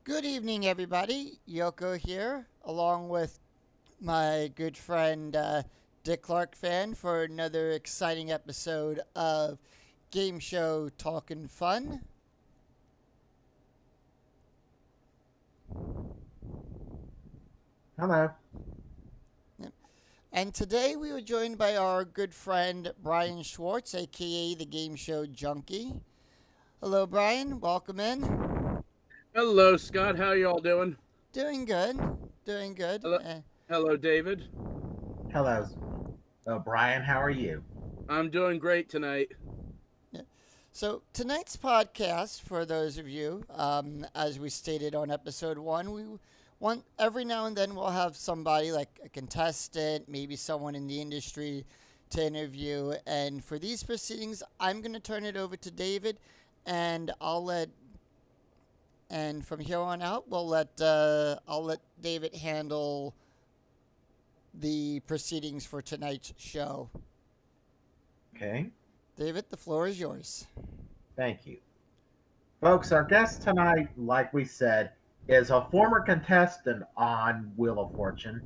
Good evening, everybody. Yoko here, along with my good friend Dick Clark fan for another exciting episode of Game Show Talkin' Fun. Hello. And today we were joined by our good friend Brian Schwartz, aka the Game Show Junkie. Hello, Brian. Welcome in. Hello, Scott. How y'all doing? Doing good. Doing good. Hello, hello, David. Hello. Brian, how are you? I'm doing great tonight. Yeah. So tonight's podcast, for those of you, as we stated on episode one, we want every now and then we'll have somebody like a contestant, maybe someone in the industry, to interview. And for these proceedings, I'm going to turn it over to David, and and from here on out, I'll let David handle the proceedings for tonight's show. Okay. David, the floor is yours. Thank you. Folks, our guest tonight, like we said, is a former contestant on Wheel of Fortune.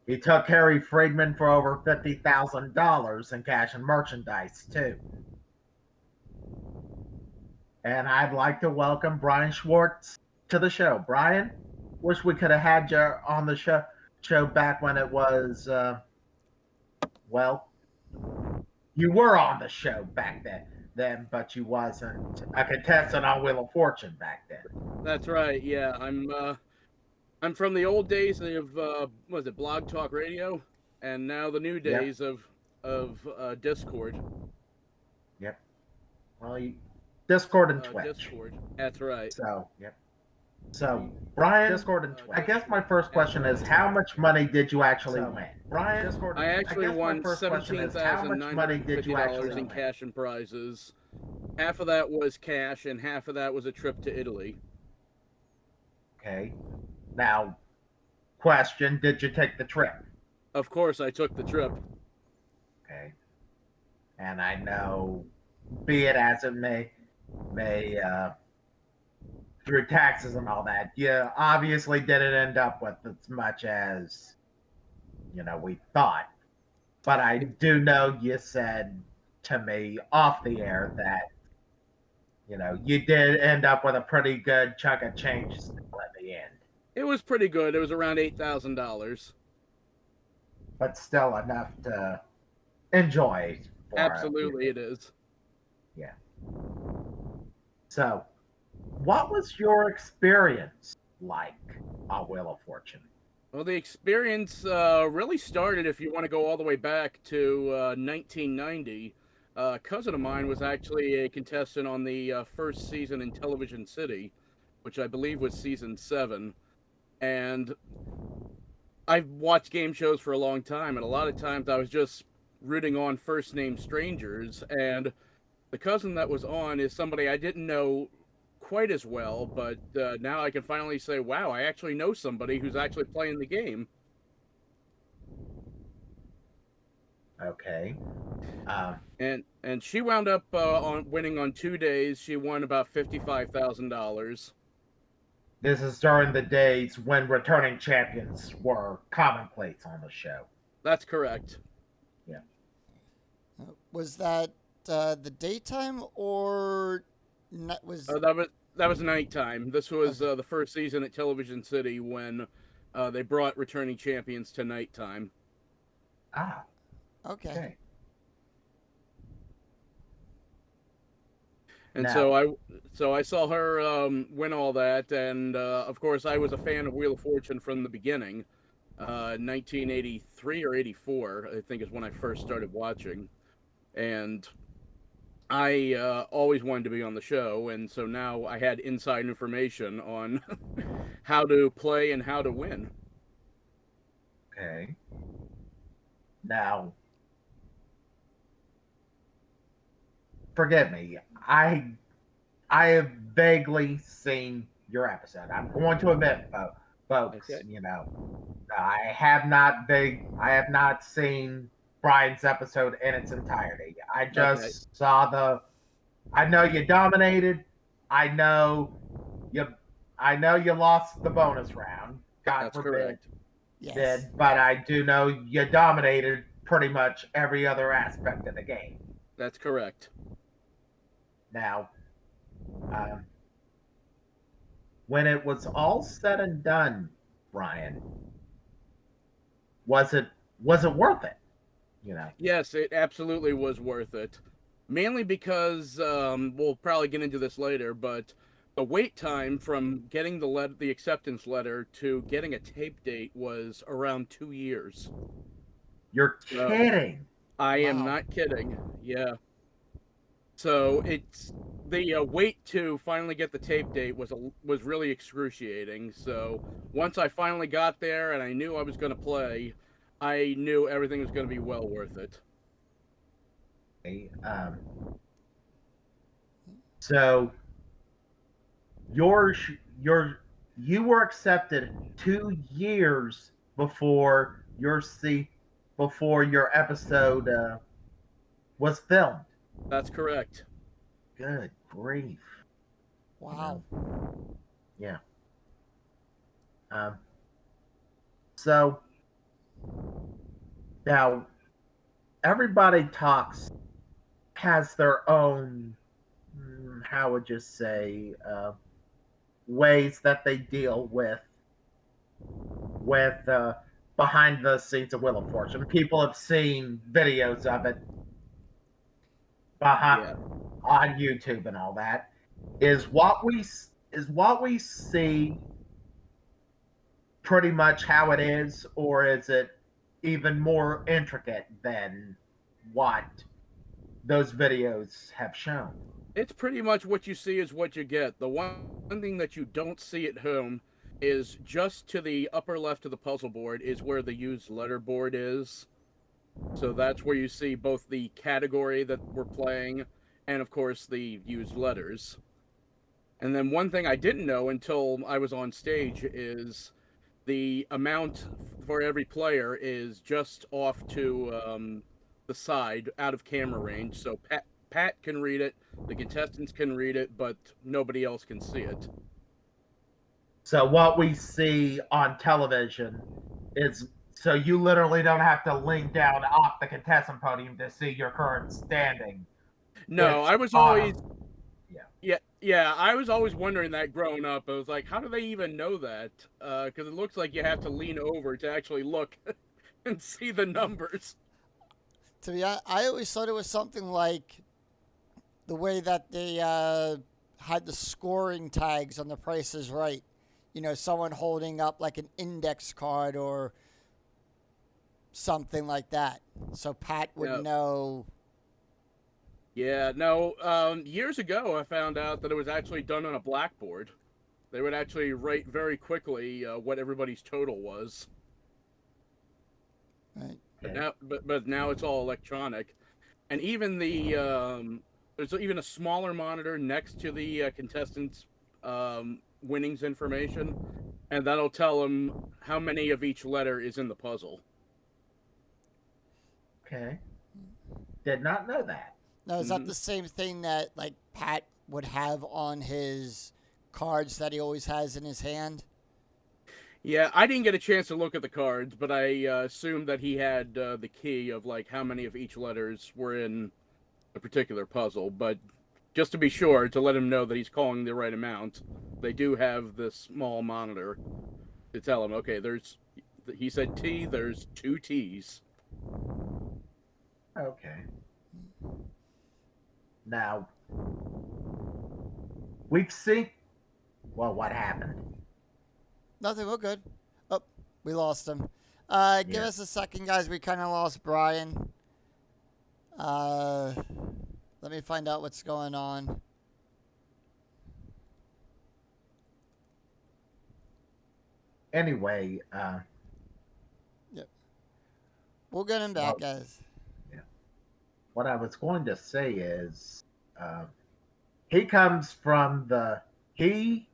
He took Harry Friedman for over $50,000 in cash and merchandise, too. And I'd like to welcome Brian Schwartz to the show. Brian, wish we could have had you on the show back when it was, well, you were on the show back then, but you wasn't a contestant on Wheel of Fortune back then. That's right. Yeah, I'm from the old days of was it Blog Talk Radio, and now the new days of Discord. Yep. Well, Discord and Twitch. Discord. That's right. So, yep. So, Brian, Discord and Twitch. I guess my first question is, how much money did you actually win? Brian, Discord. I actually won $17,950 in cash and prizes. Half of that was cash, and half of that was a trip to Italy. Okay. Now, question: did you take the trip? Of course, I took the trip. Okay. And I know, be it as it may, through taxes and all that, you obviously didn't end up with as much as, we thought. But I do know you said to me off the air that, you did end up with a pretty good chunk of change still at the end. It was pretty good. It was around $8,000. But still enough to enjoy. Absolutely, it is. Yeah. So, what was your experience like on Wheel of Fortune? Well, the experience really started, if you want to go all the way back to 1990. A cousin of mine was actually a contestant on the first season in Television City, which I believe was season 7. And I've watched game shows for a long time, and a lot of times I was just rooting on first-name strangers. And the cousin that was on is somebody I didn't know quite as well, but now I can finally say, wow, I actually know somebody who's actually playing the game. Okay. And she wound up on winning on 2 days. She won about $55,000. This is during the days when returning champions were commonplace on the show. That's correct. Yeah. Was that the daytime or was that was nighttime. This was the first season at Television City when they brought returning champions to nighttime. Ah. Okay. And now, so I saw her win all that, and of course I was a fan of Wheel of Fortune from the beginning. 1983 or 84, I think, is when I first started watching, and I always wanted to be on the show, and so now I had inside information on how to play and how to win. Okay. Now, forgive me. I have vaguely seen your episode. I'm going to admit, folks, Okay. I have not seen Brian's episode in its entirety. I just saw I know you dominated. I know you I know you lost the bonus round. God That's forbid correct. Yes. did, but I do know you dominated pretty much every other aspect of the game. That's correct. Now, um, when it was all said and done, Brian, was it was it worth it? You know. Yes, it absolutely was worth it. Mainly because we'll probably get into this later, but the wait time from getting the acceptance letter to getting a tape date was around 2 years. You're So kidding. I am Wow. not kidding. Yeah. So it's the wait to finally get the tape date was really excruciating. So once I finally got there and I knew I was going to play, I knew everything was going to be well worth it. Um, so your your you were accepted 2 years before your episode was filmed. That's correct. Good grief! You know, Wow. yeah. Um, so now everybody talks has their own how would you say ways that they deal with behind the scenes of Wheel of Fortune. People have seen videos of it behind Yeah. on YouTube and all that. Is what we see pretty much how it is, or is it even more intricate than what those videos have shown? It's pretty much what you see is what you get. The one thing that you don't see at home is just to the upper left of the puzzle board is where the used letter board is. So that's where you see both the category that we're playing and, of course, the used letters. And then one thing I didn't know until I was on stage is the amount for every player is just off to the side, out of camera range. So Pat can read it, the contestants can read it, but nobody else can see it. So what we see on television is so you literally don't have to lean down off the contestant podium to see your current standing. No, It's I was on always them. Yeah. yeah, I was always wondering that growing up. I was like, how do they even know that? Because it looks like you have to lean over to actually look and see the numbers. To be honest, I always thought it was something like the way that they had the scoring tags on The Price is Right. You know, someone holding up like an index card or something like that. So Pat would Yeah, know. yeah. No, years ago I found out that it was actually done on a blackboard. They would actually write very quickly what everybody's total was. Right. But Okay. now it's all electronic, and even there's even a smaller monitor next to the contestants' winnings information, and that'll tell them how many of each letter is in the puzzle. Okay. Did not know that. Now, is that Hmm. the same thing that like Pat would have on his cards that he always has in his hand? Yeah, I didn't get a chance to look at the cards, but I assumed that he had the key of like how many of each letters were in a particular puzzle. But just to be sure, to let him know that he's calling the right amount, they do have this small monitor to tell him, okay, he said T, there's two T's. Okay. Now we've seen. Well, what happened? Nothing. We're good. Oh, we lost him. Give Yeah. us a second, guys. We kind of lost Brian. Uh, let me find out what's going on. Anyway, Yep. We'll get him back, well, guys. yeah. What I was going to say is, he comes from he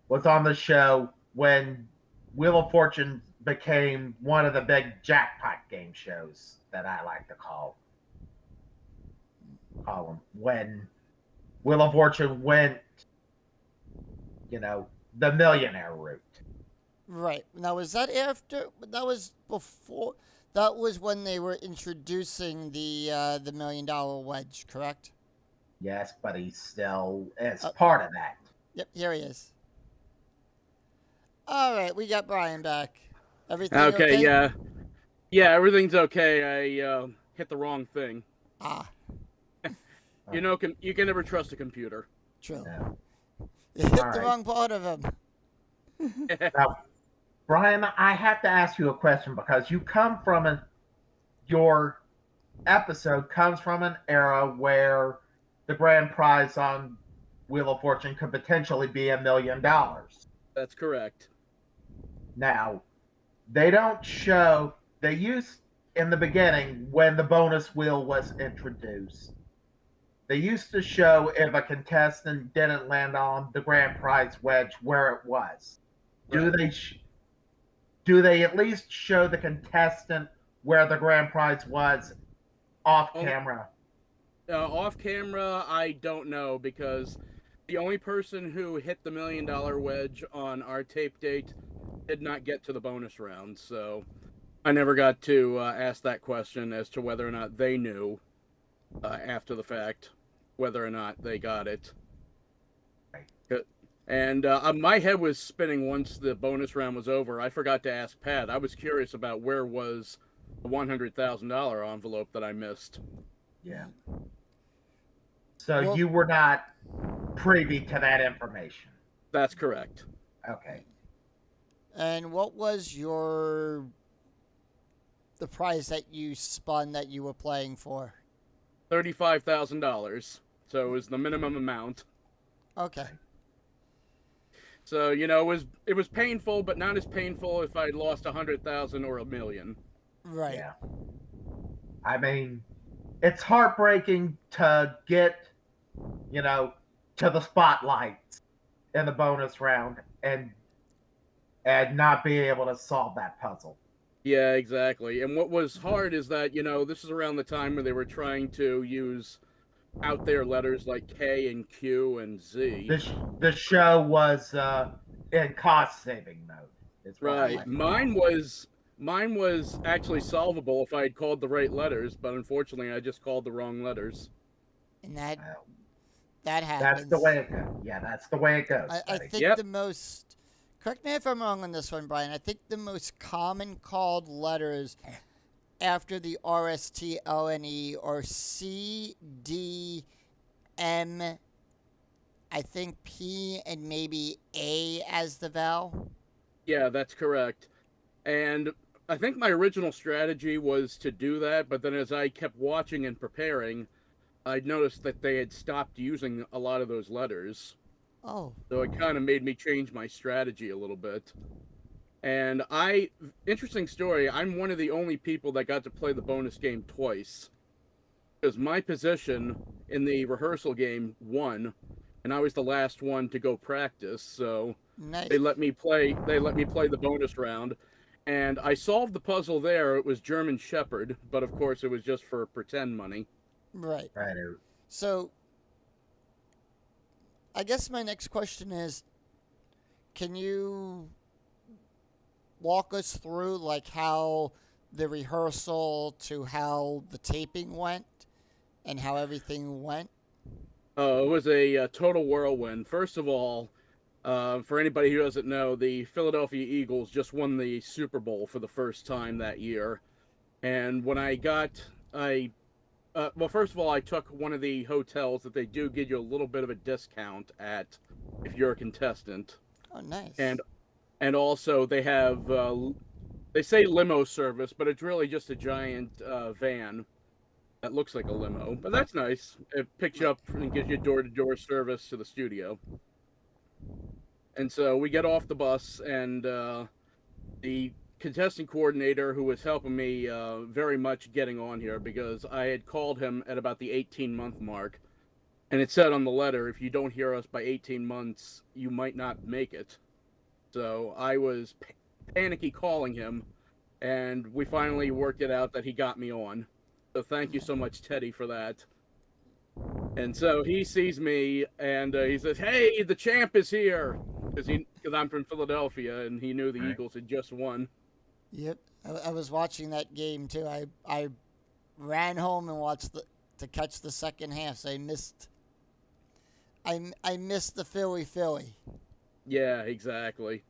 was on the show when Wheel of Fortune became one of the big jackpot game shows that I like to call them. When Wheel of Fortune went, you know, the millionaire route. Right. Now, was that after? That was before. That was when they were introducing the $1 million wedge, correct? Yes, but he still is Oh, part of that. yep. Here he is. All right, we got Brian back. Everything Okay, okay? yeah. Yeah, everything's okay. I hit the wrong thing. Ah, You know, you can never trust a computer. true. No. You hit All the right. wrong part of him. Now, Brian, I have to ask you a question because you come from your episode comes from an era where the grand prize on Wheel of Fortune could potentially be $1 million. That's correct. Now, they don't show, they used in the beginning when the bonus wheel was introduced, they used to show if a contestant didn't land on the grand prize wedge where it was. Do Right. they do they at least show the contestant where the grand prize was off Oh, camera? off camera, I don't know because the only person who hit the $1 million wedge on our tape date did not get to the bonus round. So I never got to ask that question as to whether or not they knew after the fact whether or not they got it. And my head was spinning once the bonus round was over. I forgot to ask Pat. I was curious about where was the $100,000 envelope that I missed. Yeah. So Well- you were not privy to that information. That's correct. Okay. And what was the prize that you spun that you were playing for? $35,000. So it was the minimum amount. Okay. So it was painful, but not as painful if I'd lost 100,000 or $1 million. Right. Yeah. I mean, it's heartbreaking to get, to the spotlight in the bonus round and not be able to solve that puzzle. Yeah, exactly. And what was hard is that, this is around the time when they were trying to use out there letters like K and Q and Z. The show was in cost saving mode. Right. Mine was actually solvable if I had called the right letters, but unfortunately I just called the wrong letters. And that That's happens. the way it goes. Yeah, that's the way it goes. I think the most, correct me if I'm wrong on this one, Brian, I think the most common called letters after the RSTONE or C, D, M, I think P, and maybe A as the vowel. Yeah, that's correct. And I think my original strategy was to do that, but then as I kept watching and preparing, I noticed that they had stopped using a lot of those letters. Oh. So it kind of made me change my strategy a little bit. And interesting story, I'm one of the only people that got to play the bonus game twice. Because my position in the rehearsal game won, and I was the last one to go practice, so Nice. they let me play the bonus round. And I solved the puzzle there. It was German Shepherd, but of course it was just for pretend money. Right. Right. So, I guess my next question is, can you walk us through like how the rehearsal to how the taping went and how everything went? It was a total whirlwind. First of all, for anybody who doesn't know, the Philadelphia Eagles just won the Super Bowl for the first time that year. And when well, first of all, I took one of the hotels that they do give you a little bit of a discount at if you're a contestant. Oh, nice. And also they have, they say limo service, but it's really just a giant van that looks like a limo. But that's nice. It picks you up and gives you door-to-door service to the studio. And so we get off the bus, and the contestant coordinator who was helping me very much getting on here, because I had called him at about the 18-month mark, and it said on the letter, if you don't hear us by 18 months, you might not make it. So I was panicky calling him, and we finally worked it out that he got me on. So thank you so much, Teddy, for that. And so he sees me, and he says, "Hey, the champ is here," because because I'm from Philadelphia, and he knew the Right. Eagles had just won. Yep, I was watching that game too. I ran home and watched to catch the second half. So I missed the Philly. Yeah, exactly.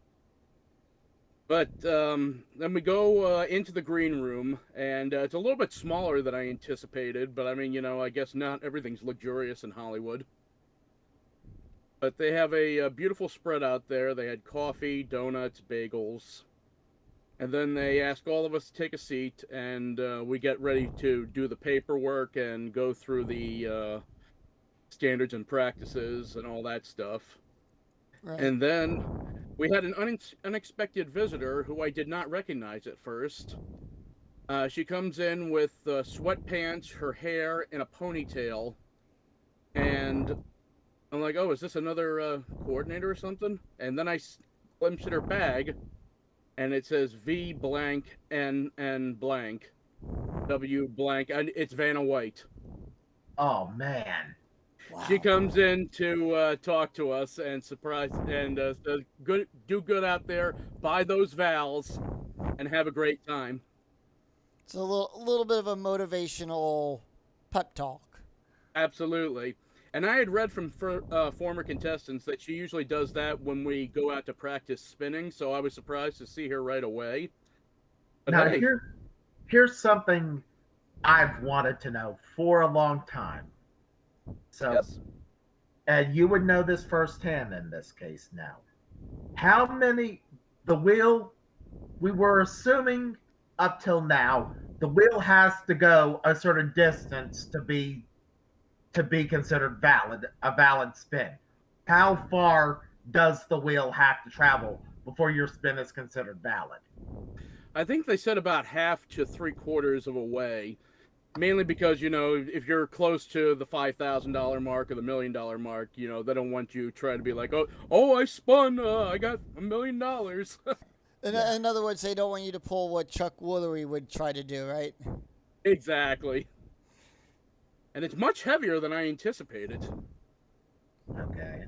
But then we go into the green room, and it's a little bit smaller than I anticipated. But I mean, I guess not everything's luxurious in Hollywood. But they have a beautiful spread out there. They had coffee, donuts, bagels. And then they ask all of us to take a seat, and we get ready to do the paperwork and go through the standards and practices and all that stuff. Right. And then we had an unexpected visitor who I did not recognize at first. She comes in with sweatpants, her hair in a ponytail, and I'm like, "Oh, is this another coordinator or something?" And then I glimpse at her bag, and it says V blank N blank W blank, and it's Vanna White. Oh man. She Wow. comes in to talk to us and says, "Good, do good out there. Buy those vowels and have a great time." It's a little bit of a motivational pep talk. Absolutely. And I had read from former contestants that she usually does that when we go out to practice spinning, so I was surprised to see her right away. But Now hey, here's something I've wanted to know for a long time. So, yes. and you would know this firsthand in this case now. How many the wheel we were assuming up till now, the wheel has to go a certain distance to be considered a valid spin. How far does the wheel have to travel before your spin is considered valid? I think they said about half to three-quarters of a way, mainly because, if you're close to the $5,000 mark or the $1 million mark, they don't want you trying to be like, oh, I spun, I got $1 million. Yeah. In other words, they don't want you to pull what Chuck Woolery would try to do, right? Exactly. And it's much heavier than I anticipated. Okay.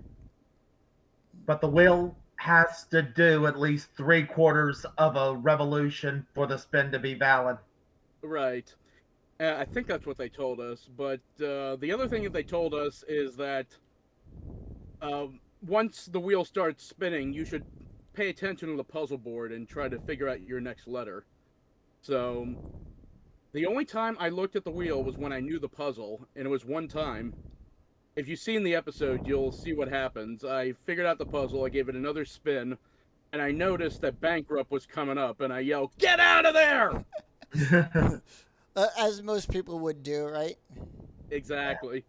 But the wheel has to do at least three quarters of a revolution for the spin to be valid. Right. I think that's what they told us. But the other thing that they told us is that once the wheel starts spinning, you should pay attention to the puzzle board and try to figure out your next letter. So the only time I looked at the wheel was when I knew the puzzle, and it was one time. If you've seen the episode, you'll see what happens. I figured out the puzzle, I gave it another spin, and I noticed that Bankrupt was coming up, and I yelled, "Get out of there!" As most people would do, right? Exactly.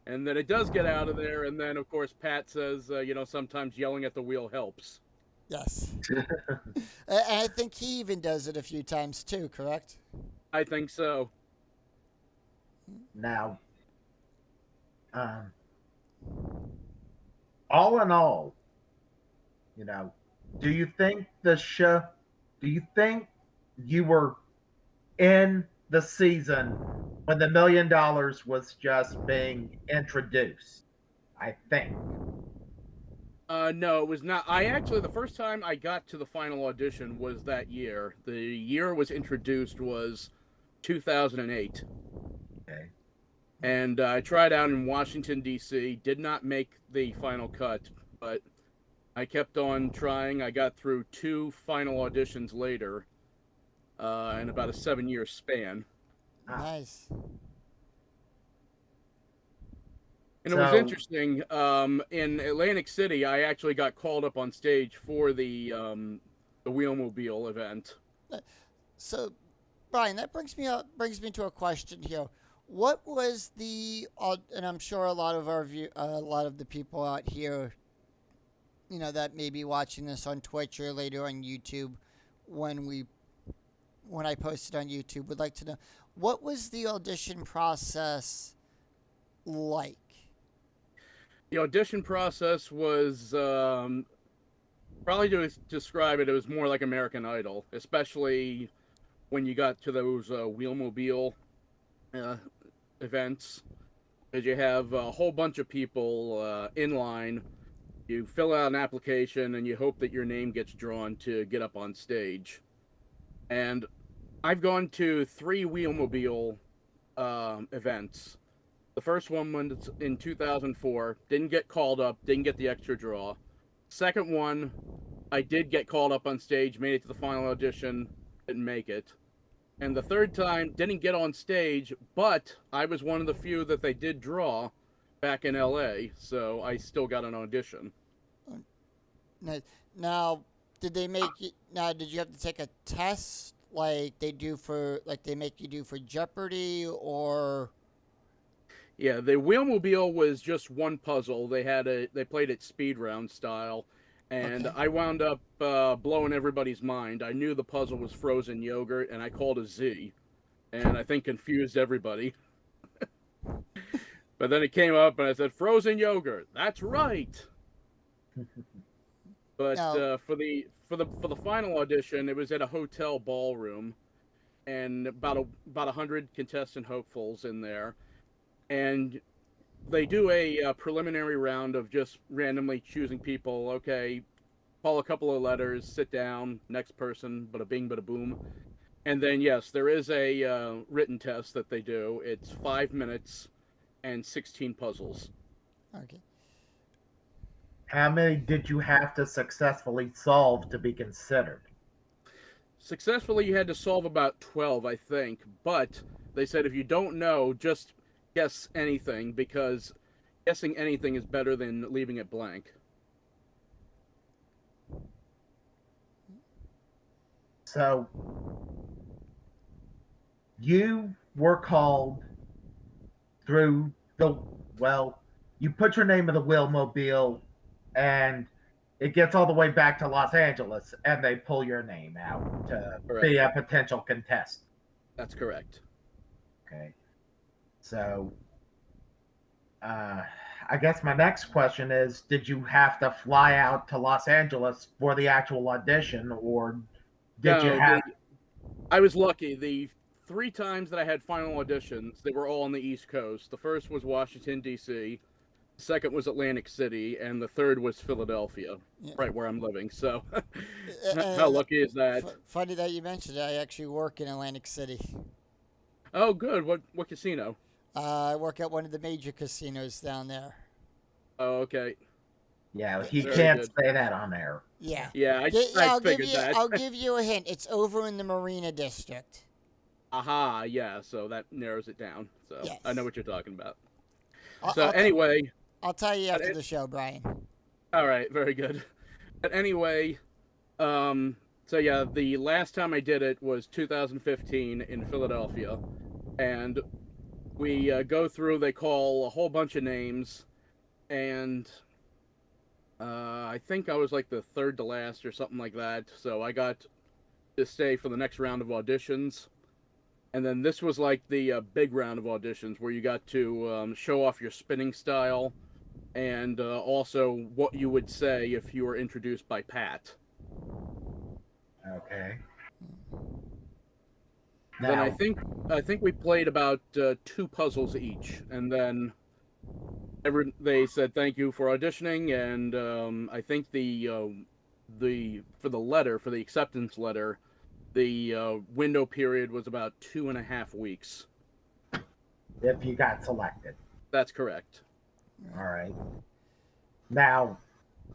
And then it does get out of there, and then, of course, Pat says, sometimes yelling at the wheel helps. Yes. And I think he even does it a few times too, correct? I think so. Now, um, all in all, you know, do you think the show? Do you think you were in the season when the $1 million was just being introduced? I think. No, it was not. The first time I got to the final audition was that year. The year it was introduced was 2008. Okay. And I tried out in Washington, D.C., did not make the final cut, but I kept on trying. I got through two final auditions later in about a 7-year span. Ah, Nice. And it was so interesting. In Atlantic City, I actually got called up on stage for the Wheelmobile event. So, Brian, that brings me to a question here. What was and I'm sure a lot of a lot of the people out here, that may be watching this on Twitch or later on YouTube, when we when I post it on YouTube, would like to know what was the audition process like? The audition process was probably to describe it, it was more like American Idol, especially when you got to those Wheelmobile uh, events, because you have a whole bunch of people in line You fill out an application and you hope that your name gets drawn to get up on stage. And I've gone to 3 wheelmobile events. The first one was in 2004. Didn't get called up. Didn't get the extra draw. Second one, I did get called up on stage. Made it to the final audition. Didn't make it. And the third time, didn't get on stage. But I was one of the few that they did draw back in LA. So I still got an audition. Nice. Now, did they make you? Now, did you have to take a test like they do for like they make you do for Jeopardy or? Yeah, the wheelmobile was just one puzzle. They played it speed round style, and Okay. I wound up blowing everybody's mind. I knew the puzzle was frozen yogurt, and I called a Z, and I think confused everybody. But then it came up, and I said frozen yogurt. That's right. But Now, for the final audition, it was at a hotel ballroom, and about 100 contestant hopefuls in there, and they do a preliminary round of just randomly choosing people. Okay, call a couple of letters, sit down, next person, bada bing, bada boom. And then, yes, there is a written test that they do. It's 5 minutes and 16 puzzles. okay. How many did you have to successfully solve to be considered? Successfully, you had to solve about 12, I think. But they said if you don't know, just guess anything, because guessing anything is better than leaving it blank. So you were called through you put your name in the Wheelmobile and it gets all the way back to Los Angeles and they pull your name out to be a potential contestant. That's correct. Okay. So I guess my next question is, did you have to fly out to Los Angeles for the actual audition, or did you have... I was lucky. The 3 times that I had final auditions, they were all on the East Coast. The first was Washington, D.C., the second was Atlantic City, and the third was Philadelphia, right where I'm living. So how lucky is that? Funny that you mentioned it. I actually work in Atlantic City. Oh, good. What casino? I work at one of the major casinos down there. Oh, okay. Yeah, he can't say that on air. Yeah. Yeah, I figured that. I'll give you a hint. It's over in the Marina District. Aha, yeah, so that narrows it down. So yes. I know what you're talking about. Anyway... I'll tell you after the show, Brian. All right, very good. But anyway, so yeah, the last time I did it was 2015 in Philadelphia. And we go through, they call a whole bunch of names, and I think I was like the third to last or something like that. So I got to stay for the next round of auditions. And then this was like the big round of auditions where you got to show off your spinning style and also what you would say if you were introduced by Pat. Okay. Then I think we played about 2 puzzles each, and then they said thank you for auditioning, and I think for the acceptance letter, the window period was about 2.5 weeks. If you got selected. That's correct. All right. Now,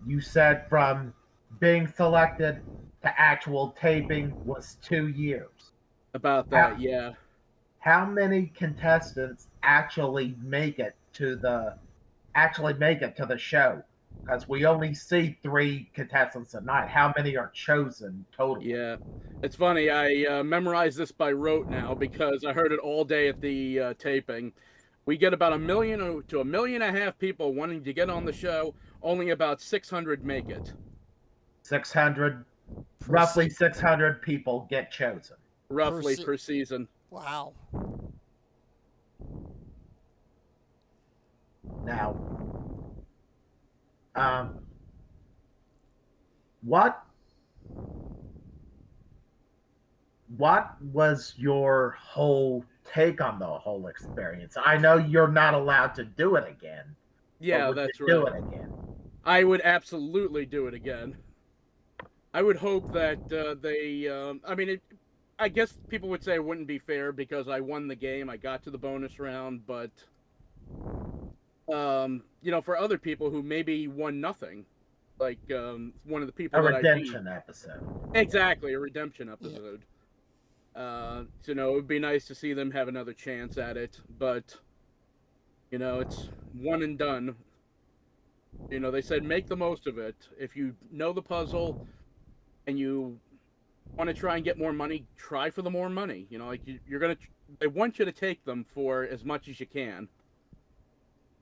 you said from being selected to actual taping was 2 years. About that, yeah. How many contestants actually make it to the show? Because we only see 3 contestants a night. How many are chosen total? Yeah, it's funny. I memorized this by rote now because I heard it all day at the taping. We get about 1 million to 1.5 million people wanting to get on the show. Only about 600 make it. 600, roughly 600 people get chosen. Roughly per season. Wow. Now, what was your whole take on the whole experience? I know you're not allowed to do it again. Yeah, that's right. Do it again. I would absolutely do it again. I would hope that I mean, I guess people would say it wouldn't be fair because I won the game. I got to the bonus round, but for other people who maybe won nothing, like one of the people A that I beat, redemption episode. exactly, a redemption Yeah. episode. It would be nice to see them have another chance at it, but it's one and done. They said make the most of it. If you know the puzzle and you want to try and get more money, try for the more money. They want you to take them for as much as you can.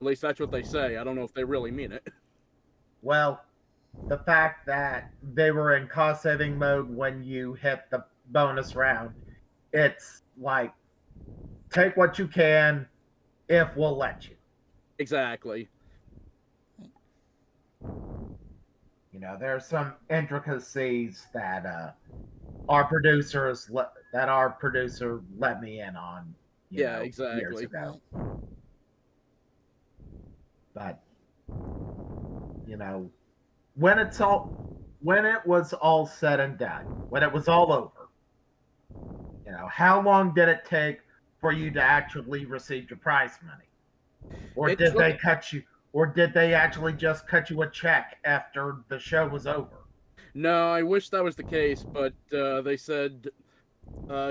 At least that's what they say. I don't know if they really mean it. Well, the fact that they were in cost saving mode when you hit the bonus round, it's like take what you can if we'll let you. Exactly. There's some intricacies that our producer let me in on. Yeah, Years exactly. ago. But when it was all said and done, when it was all over, how long did it take for you to actually receive your prize money? Or did they cut you? Or did they actually just cut you a check after the show was over? No, I wish that was the case, but they said,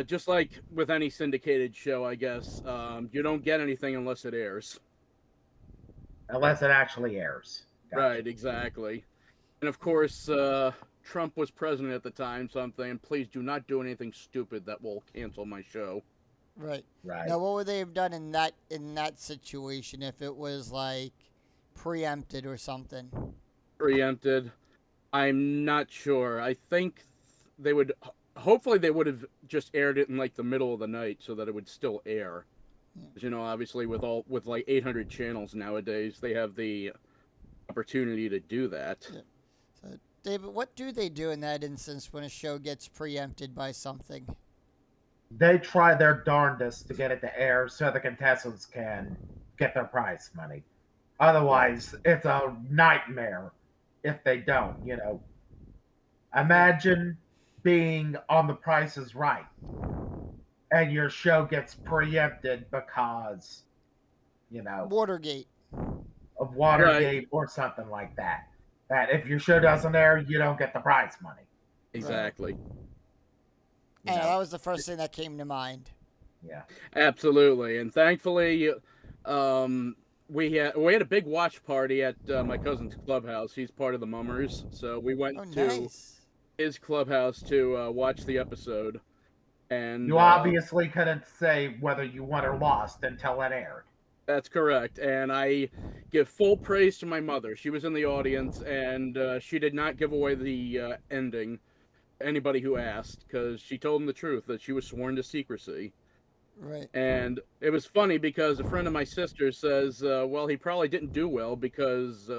just like with any syndicated show, I guess, you don't get anything unless it airs. Unless it actually airs. Gotcha. Right, exactly. And of course, Trump was president at the time, so I'm saying, please do not do anything stupid that will cancel my show. Right. Right. Now, what would they have done in that situation if it was like preempted or something? Preempted? I'm not sure. I think they would. Hopefully, they would have just aired it in like the middle of the night so that it would still air. Because, obviously with like 800 channels nowadays, they have the opportunity to do that. Yeah. So, David, what do they do in that instance when a show gets preempted by something? They try their darndest to get it to air so the contestants can get their prize money. Otherwise, it's a nightmare if they don't. Imagine being on The Price is Right and your show gets preempted because, Watergate. of Watergate Right. or something like that. That if your show doesn't air, you don't get the prize money. Exactly. And that was the first thing that came to mind. Yeah. Absolutely. And thankfully, we had a big watch party at my cousin's clubhouse. He's part of the Mummers, so we went to his clubhouse to watch the episode. And you obviously couldn't say whether you won or lost until it aired. That's correct. And I give full praise to my mother. She was in the audience, and she did not give away the ending to anybody who asked, because she told them the truth, that she was sworn to secrecy. Right. And it was funny because a friend of my sister says, well, he probably didn't do well because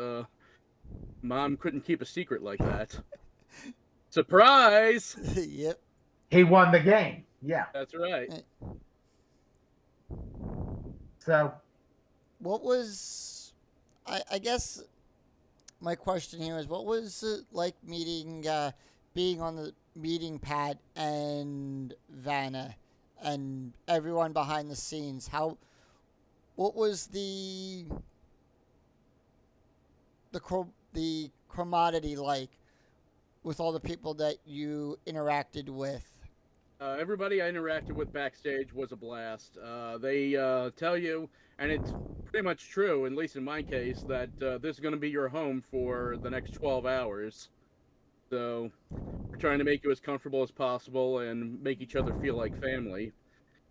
Mom couldn't keep a secret like that. Surprise! Yep. He won the game. Yeah. That's right. So, what was, I guess my question here is, what was it like being on the meeting Pat and Vanna and everyone behind the scenes? What was the commodity like with all the people that you interacted with? Everybody I interacted with backstage was a blast. They tell you, and it's pretty much true, at least in my case, that this is going to be your home for the next 12 hours. So we're trying to make you as comfortable as possible and make each other feel like family.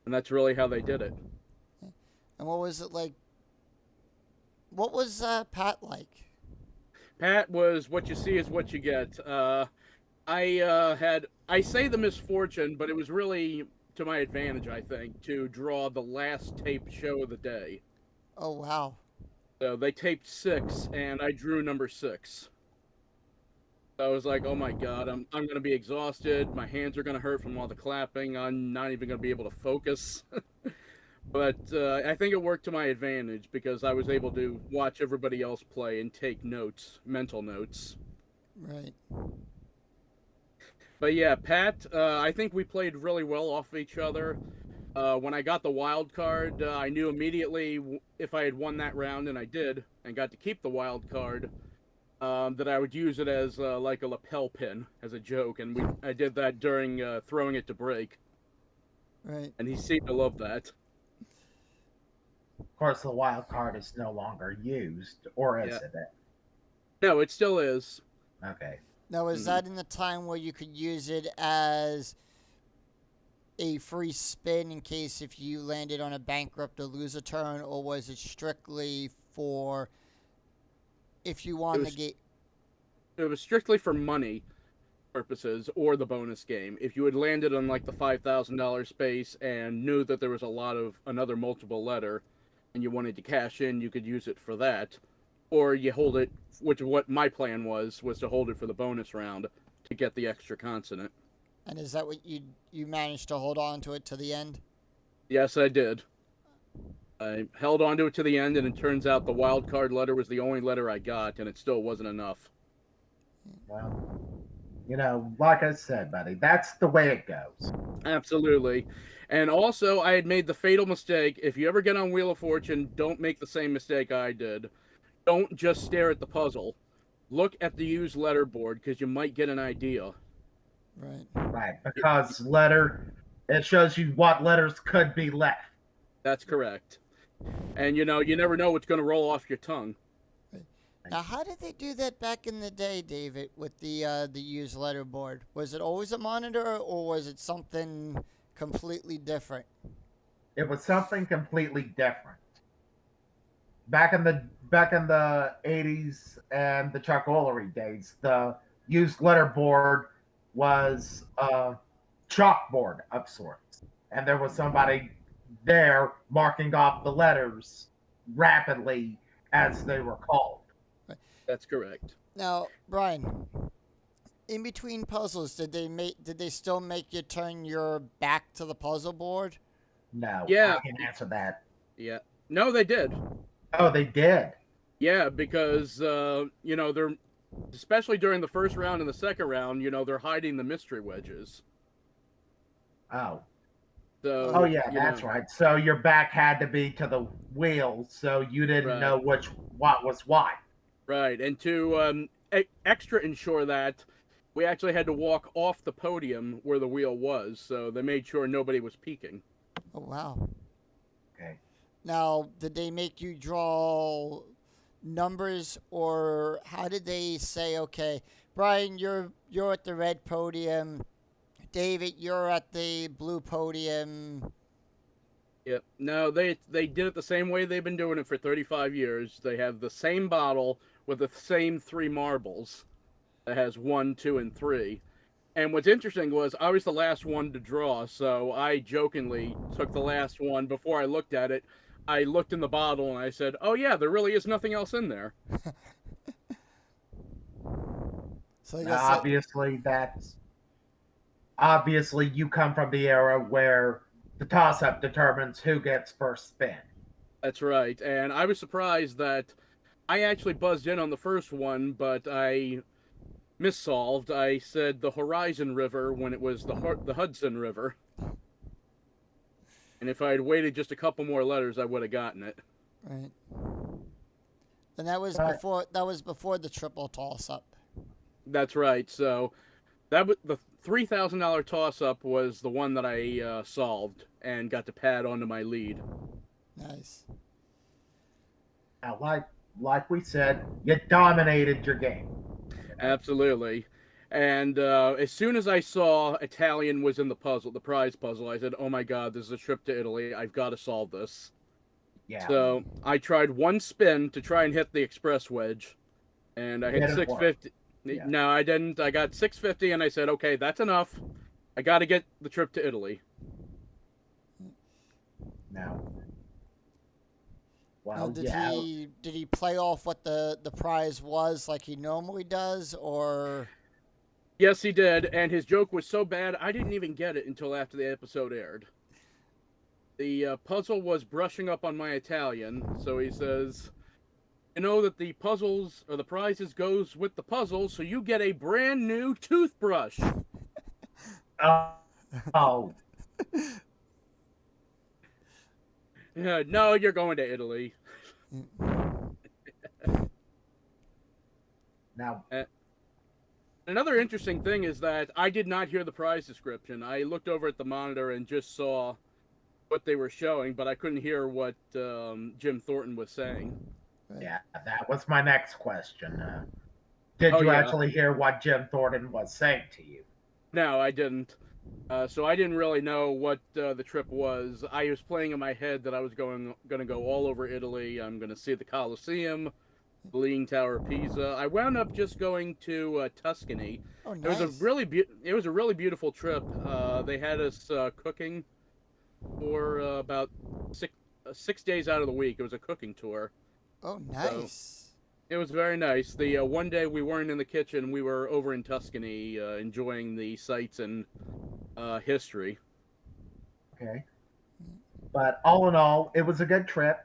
And that's really how they did it. And what was it like? What was Pat like? Pat was what you see is what you get. I say the misfortune, but it was really to my advantage, I think, to draw the last taped show of the day. Oh, wow. So they taped 6, and I drew number 6. So I was like, oh my God, I'm going to be exhausted. My hands are going to hurt from all the clapping. I'm not even going to be able to focus. But I think it worked to my advantage because I was able to watch everybody else play and take notes, mental notes. Right. But yeah, Pat, I think we played really well off of each other. When I got the wild card, I knew immediately if I had won that round, and I did, and got to keep the wild card, that I would use it as like a lapel pin as a joke, and I did that during throwing it to break, Right. and he seemed to love that. Of course, the wild card is no longer used, or is Yeah, it? no, it still is. Okay. Now, was Mhm. that in the time where you could use it as a free spin in case if you landed on a bankrupt or lose a turn, or was it strictly for if you It won the was game? it was strictly for money purposes or the bonus game. If you had landed on like the $5,000 space and knew that there was a lot of another multiple letter and you wanted to cash in, you could use it for that. Or you hold it, which is what my plan was to hold it for the bonus round to get the extra consonant. And is that what you managed to hold on to it to the end? Yes, I did. I held on to it to the end, and it turns out the wild card letter was the only letter I got, and it still wasn't enough. Well, like I said, buddy, that's the way it goes. Absolutely. And also, I had made the fatal mistake. If you ever get on Wheel of Fortune, don't make the same mistake I did. Don't just stare at the puzzle. Look at the used letter board because you might get an idea. Right. Right. Because it shows you what letters could be left. That's correct. And you never know what's going to roll off your tongue. Right. Now, how did they do that back in the day, David, with the used letter board? Was it always a monitor, or was it something completely different? It was something completely different. Back in the 80s and the Chuck Woolery days, the used letter board was a chalkboard of sorts, and there was somebody there marking off the letters rapidly as they were called. Right. That's correct. Now, Brian, in between puzzles, did they still make you turn your back to the puzzle board? No, I Yeah, can answer that. yeah. No, they did. Oh, they did. Yeah, because they're especially during the first round and the second round, they're hiding the mystery wedges. Oh, oh So, yeah, that's right. So your back had to be to the wheel, so you didn't right, know what was what. right. And to extra ensure that, we actually had to walk off the podium where the wheel was, so they made sure nobody was peeking. Oh wow. Okay. Now, did they make you draw numbers, or how did they say, okay, Brian, you're at the red podium, David, you're at the blue podium? Yep. No, they did it the same way they've been doing it for 35 years. They have the same bottle with the same three marbles. That has 1, 2, and 3. And what's interesting was I was the last one to draw, so I jokingly took the last one before I looked at it. I looked in the bottle and I said, "Oh yeah, there really is nothing else in there." So I Now, guess that, obviously you come from the era where the toss-up determines who gets first spin. That's right. And I was surprised that I actually buzzed in on the first one, but I missolved. I said the Horizon River when it was the Hudson River. And if I had waited just a couple more letters, I would have gotten it. right. And that was But before the triple toss up. That's right. So that was the $3,000 toss up was the one that I solved and got to pad onto my lead. Nice. now, like we said, you dominated your game. Absolutely. And as soon as I saw Italian was in the puzzle, the prize puzzle, I said, "Oh my God, this is a trip to Italy. I've got to solve this." Yeah, So I tried one spin to try and hit the express wedge, and I hit didn't work. 650. Yeah. No, I didn't. I got 650, and I said, "Okay, that's enough. I got to get the trip to Italy." Now, Now, well, did yeah, he play off what the prize was like he normally does, or? Yes, he did, and his joke was so bad I didn't even get it until after the episode aired. The puzzle was brushing up on my Italian, so he says, "You know that the puzzles or the prizes goes with the puzzles, so you get a brand new toothbrush." Oh, oh, No, you're going to Italy. now Another interesting thing is that I did not hear the prize description. I looked over at the monitor and just saw what they were showing, but I couldn't hear what Jim Thornton was saying. yeah, that was my next question. Did Oh, you yeah. actually hear what Jim Thornton was saying to you? No, I didn't. So I didn't really know what the trip was. I was playing in my head that I was going to go all over Italy. I'm going to see the Colosseum, the Leaning Tower of Pisa. I wound up just going to Tuscany. Oh, It was a nice. really beautiful trip. They had us cooking for about 6 days out of the week. It was a cooking tour. Oh, So nice. it was very nice. The one day we weren't in the kitchen, we were over in Tuscany enjoying the sights and history. Okay. But all in all, it was a good trip.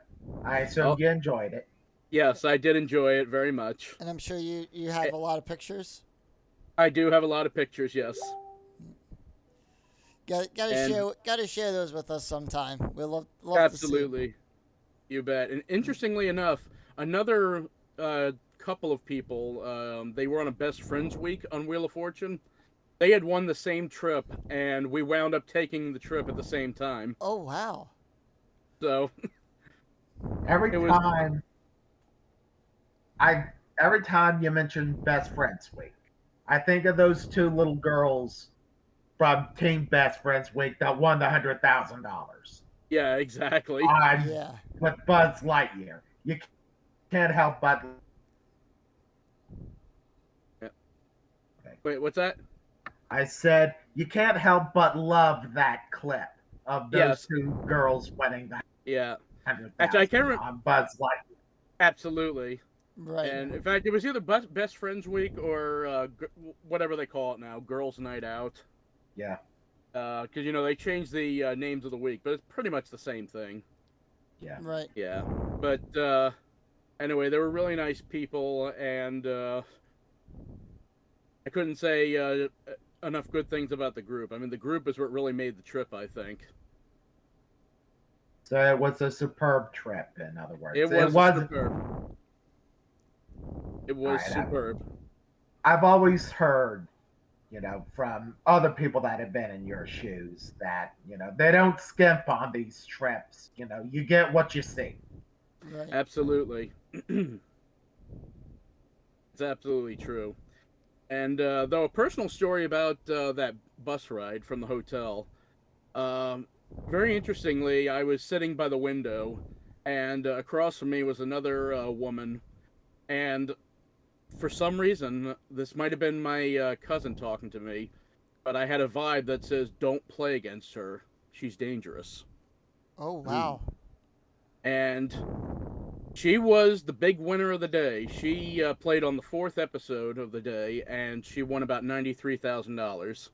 I assume Oh, you enjoyed it. yes, I did enjoy it very much. And I'm sure you have a lot of pictures. I do have a lot of pictures, yes. And Gotta share those with us sometime. We'll love to see 'em. absolutely, you bet. And interestingly enough, another couple of people, they were on a best friends week on Wheel of Fortune. They had won the same trip, and we wound up taking the trip at the same time. Oh, wow. So Every it was, time every time you mention Best Friends Week, I think of those two little girls from Team Best Friends Week that won the $100,000 yeah, exactly. on Yeah. with Buzz Lightyear. You can't help but Wait, what's that? I said you can't help but love that clip of those Yes, two girls winning the yeah. hundred Actually, I can't thousand on Buzz Lightyear. absolutely. Right. And in fact, it was either Best Friends Week or whatever they call it now, Girls Night Out. Yeah, Because they changed the names of the week, but it's pretty much the same thing. yeah. Right. Yeah. But anyway, they were really nice people, and I couldn't say enough good things about the group. I mean, the group is what really made the trip, I think. So it was a superb trip. In other words, It was superb. It all was right. superb. I've always heard, from other people that have been in your shoes that they don't skimp on these trips. You get what you see. Right. Absolutely. It's absolutely true. And though a personal story about that bus ride from the hotel, very interestingly, I was sitting by the window, and across from me was another woman, and for some reason, this might have been my cousin talking to me, but I had a vibe that says, "Don't play against her. She's dangerous." Oh, wow. And she was the big winner of the day. She played on the 4th episode of the day, and she won about $93,000.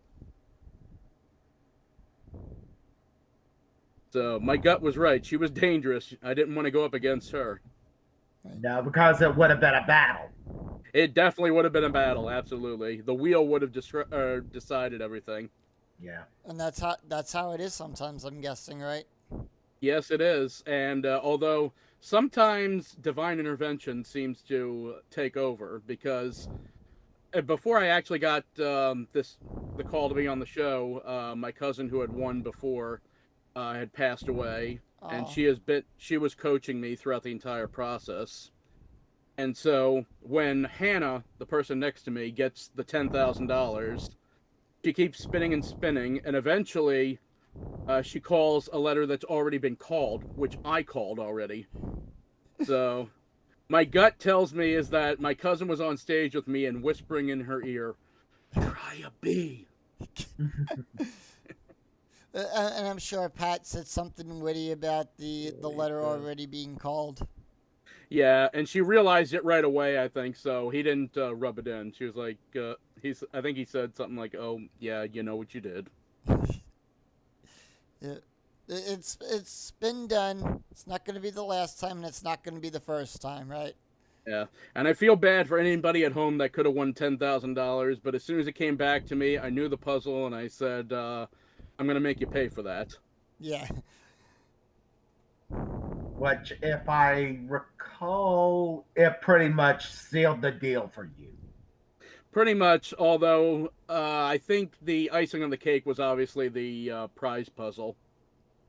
So my gut was right. She was dangerous. I didn't want to go up against her. No, because it would have been a battle. It definitely would have been a battle. Absolutely, the wheel would have decided everything. Yeah. And that's how it is sometimes, I'm guessing, right? Yes, it is. And although sometimes divine intervention seems to take over, because before I actually got the call to be on the show, my cousin who had won before had passed away, and Oh. she was coaching me throughout the entire process. And so when Hannah, the person next to me, gets the $10,000, she keeps spinning and spinning, and eventually she calls a letter that's already been called, which I called already. So my gut tells me is that my cousin was on stage with me and whispering in her ear, "Try a B." And I'm sure Pat said something witty about the letter already being called. Yeah, and she realized it right away, I think, so he didn't rub it in. She was like, I think he said something like, "Oh, yeah, you know what you did." Yeah. It's been done. It's not going to be the last time, and it's not going to be the first time, right? Yeah, and I feel bad for anybody at home that could have won $10,000. But as soon as it came back to me, I knew the puzzle, and I said, "I'm going to make you pay for that." Yeah. Which, if I recall, it pretty much sealed the deal for you. Pretty much. Although I think the icing on the cake was obviously the prize puzzle.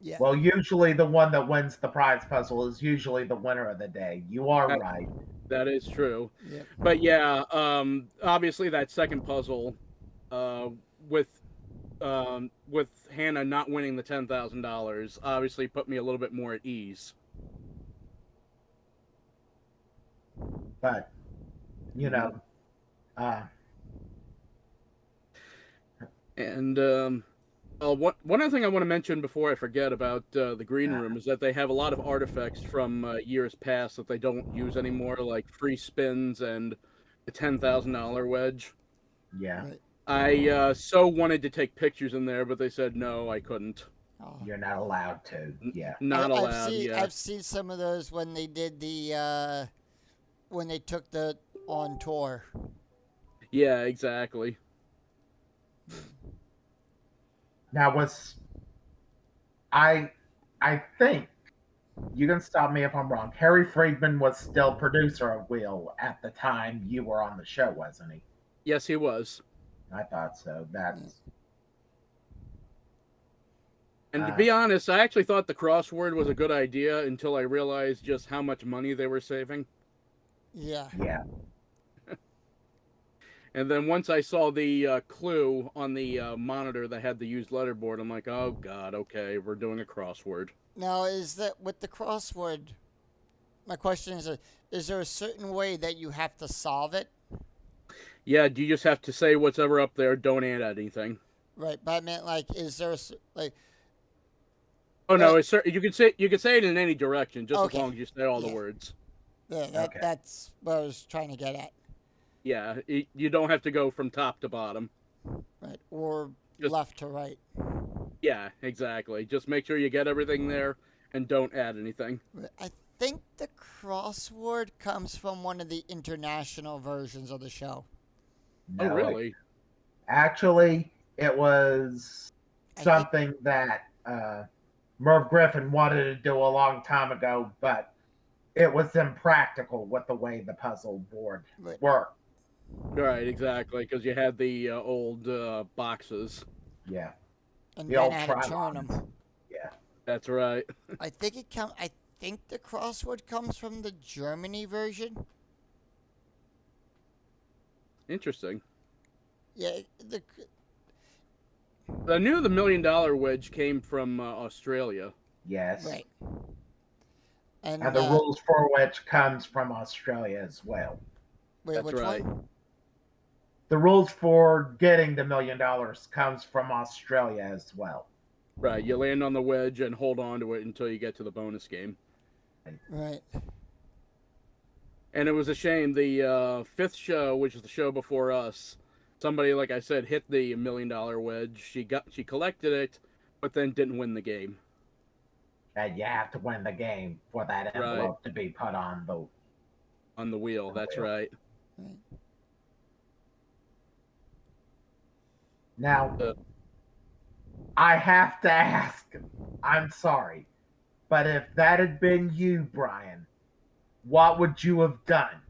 Yeah. Well, usually the one that wins the prize puzzle is usually the winner of the day. You are That, right. that is true. Yep. But yeah, obviously that second puzzle, uh, with with Hannah not winning the $10,000, obviously put me a little bit more at ease. But, you Mm-hmm. know, uh, And one other thing I want to mention before I forget about the green room is that they have a lot of artifacts from years past that they don't use anymore, like free spins and the $10,000 wedge. yeah, Right. I so wanted to take pictures in there, but they said no, I couldn't. Oh. you're not allowed to. Yeah. Not I've allowed. seen Yeah. I've seen some of those when they did the when they took the on tour. Yeah. Exactly. Now, I I think you can stop me if I'm wrong. Harry Friedman was still producer of Wheel at the time you were on the show, wasn't he? Yes, he was. I thought so. That's And to uh, be honest, I actually thought the crossword was a good idea until I realized just how much money they were saving. Yeah. yeah. And then once I saw the clue on the monitor that had the used letterboard, I'm like, oh god, okay, we're doing a crossword. Now, is that with the crossword? My question is there a certain way that you have to solve it? Yeah, you just have to say what's ever up there. Don't add anything. Right, but I meant like, is there like? Oh no, it's you can say it in any direction, just as Okay. long as you say all the Yeah. words. Yeah, Okay. that's what I was trying to get at. Yeah, you don't have to go from top to bottom. Right, or Just left to right. yeah, exactly. Just make sure you get everything there and don't add anything. I think the crossword comes from one of the international versions of the show. Oh No, really? actually, it was I think something that Merv Griffin wanted to do a long time ago, but it was impractical with the way the puzzle board right, worked. Right, exactly, because you had the old boxes. Yeah. and The then old I had to turn trilons. them. Yeah. That's right. I think I think the crossword comes from the Germany version. Interesting. Yeah, the I knew the $1 million wedge came from Australia. Yes. right, And and the rules for which comes from Australia as well. wait, That's which right. one? The rules for getting the $1 million comes from Australia as well. Right, you land on the wedge and hold on to it until you get to the bonus game. Right, And it was a shame. The fifth show, which is the show before us, somebody, like I said, hit the $1 million wedge. She collected it, but then didn't win the game. And you have to win the game for that envelope to be put on the wheel. That's wheel. right. right. Now, I have to ask, I'm sorry, but if that had been you, Brian, what would you have done?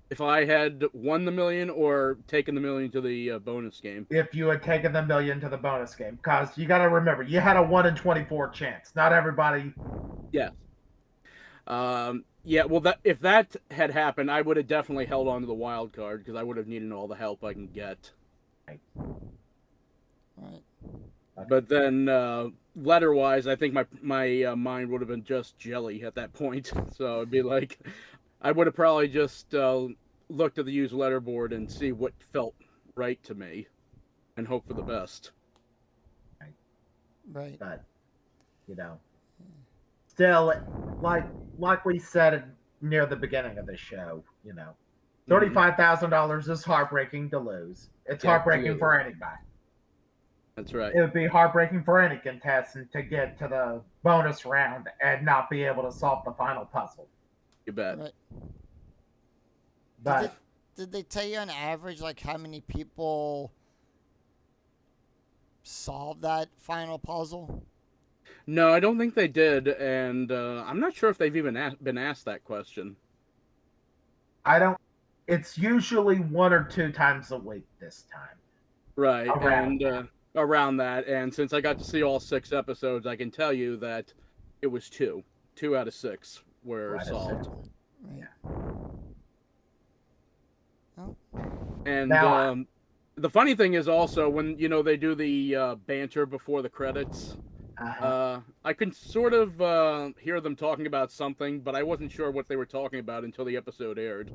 If I had won the million or taken the million to the bonus game. If you had taken the million to the bonus game, because you got to remember, you had a 1 in 24 chance. Not everybody. Yeah. Yeah. Well, if that had happened, I would have definitely held on to the wild card because I would have needed all the help I can get. Right. But then, letter-wise, I think my mind would have been just jelly at that point. So it'd be like, I would have probably just looked at the used letterboard and see what felt right to me, and hope for the best. Right. But still, like we said near the beginning of the show, $35,000 is heartbreaking to lose. It's heartbreaking for anybody. That's right. It would be heartbreaking for any contestant to get to the bonus round and not be able to solve the final puzzle. You bet. Right. Did they But did they tell you on average like how many people solved that final puzzle? No, I don't think they did, and I'm not sure if they've even been asked that question. I don't. It's usually 1 or 2 times a week this time. Right, Around and around that, and since I got to see all 6 episodes, I can tell you that it was two out of 6 were right. solved. Right. Yeah. Oh, And Now, the funny thing is also when they do the banter before the credits, I could sort of hear them talking about something, but I wasn't sure what they were talking about until the episode aired,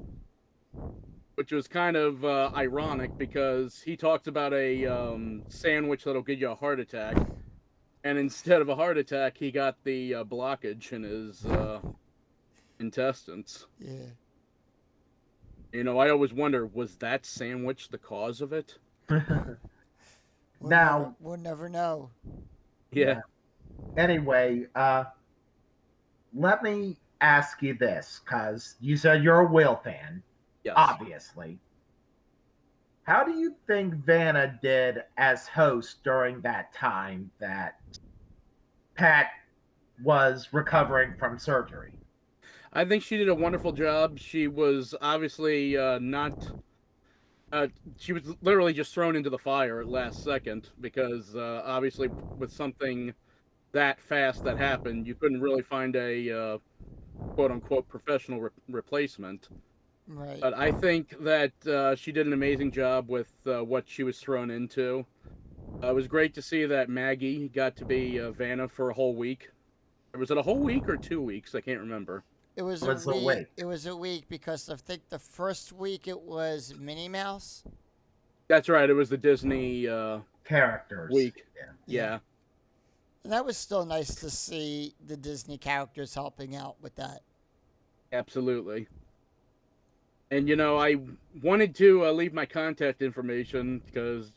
which was kind of ironic because he talks about a sandwich that'll give you a heart attack, and instead of a heart attack, he got the blockage in his intestines. yeah. I always wonder, was that sandwich the cause of it? now, We'll never know. Yeah. anyway, let me ask you this, because you said you're a Will fan, Yes. obviously. How do you think Vanna did as host during that time that Pat was recovering from surgery? I think she did a wonderful job. She was obviously not. She was literally just thrown into the fire at last second because obviously with something that fast that happened, you couldn't really find a quote unquote professional replacement. Right. But I think that she did an amazing job with what she was thrown into. It was great to see that Maggie got to be Vanna for a whole week. Or was it a whole week or 2 weeks? I can't remember. It was It a was a week. week. It was a week because I think the first week it was Minnie Mouse. That's right. It was the Disney Characters. week. Yeah. Yeah. And that was still nice to see the Disney characters helping out with that. Absolutely. And I wanted to leave my contact information because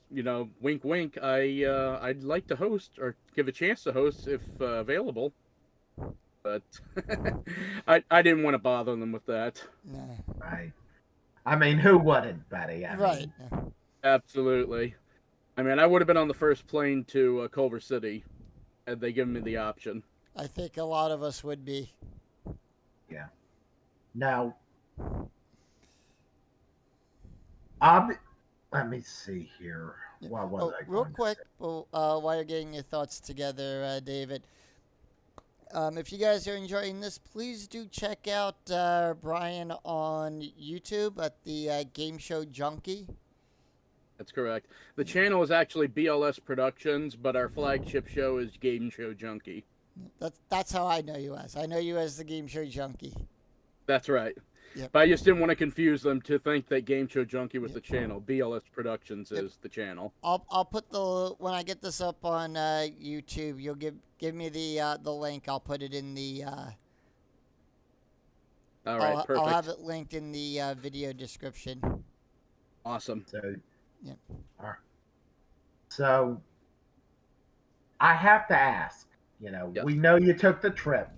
wink, wink. I'd like to host or give a chance to host if available, but I didn't want to bother them with that. Nah. Right. I mean, who wouldn't, buddy? I Right. mean, Absolutely. I mean, I would have been on the first plane to Culver City had they given me the option. I think a lot of us would be. yeah. Now, let me see here. What was I real going to quick, say? while you're getting your thoughts together, David. If you guys are enjoying this, please do check out Brian on YouTube at the Game Show Junkie. That's correct. The channel is actually BLS Productions, but our flagship show is Game Show Junkie. That's how I know you as. I know you as the Game Show Junkie. That's right. Yep. But I just didn't want to confuse them to think that Game Show Junkie was the channel. BLS Productions is the channel. I'll put when I get this up on YouTube. You'll give me the link. I'll put it in the. All right, perfect. I'll have it linked in the video description. Awesome. So, Yep. all right. So, I have to ask. Yes. We know you took the trip.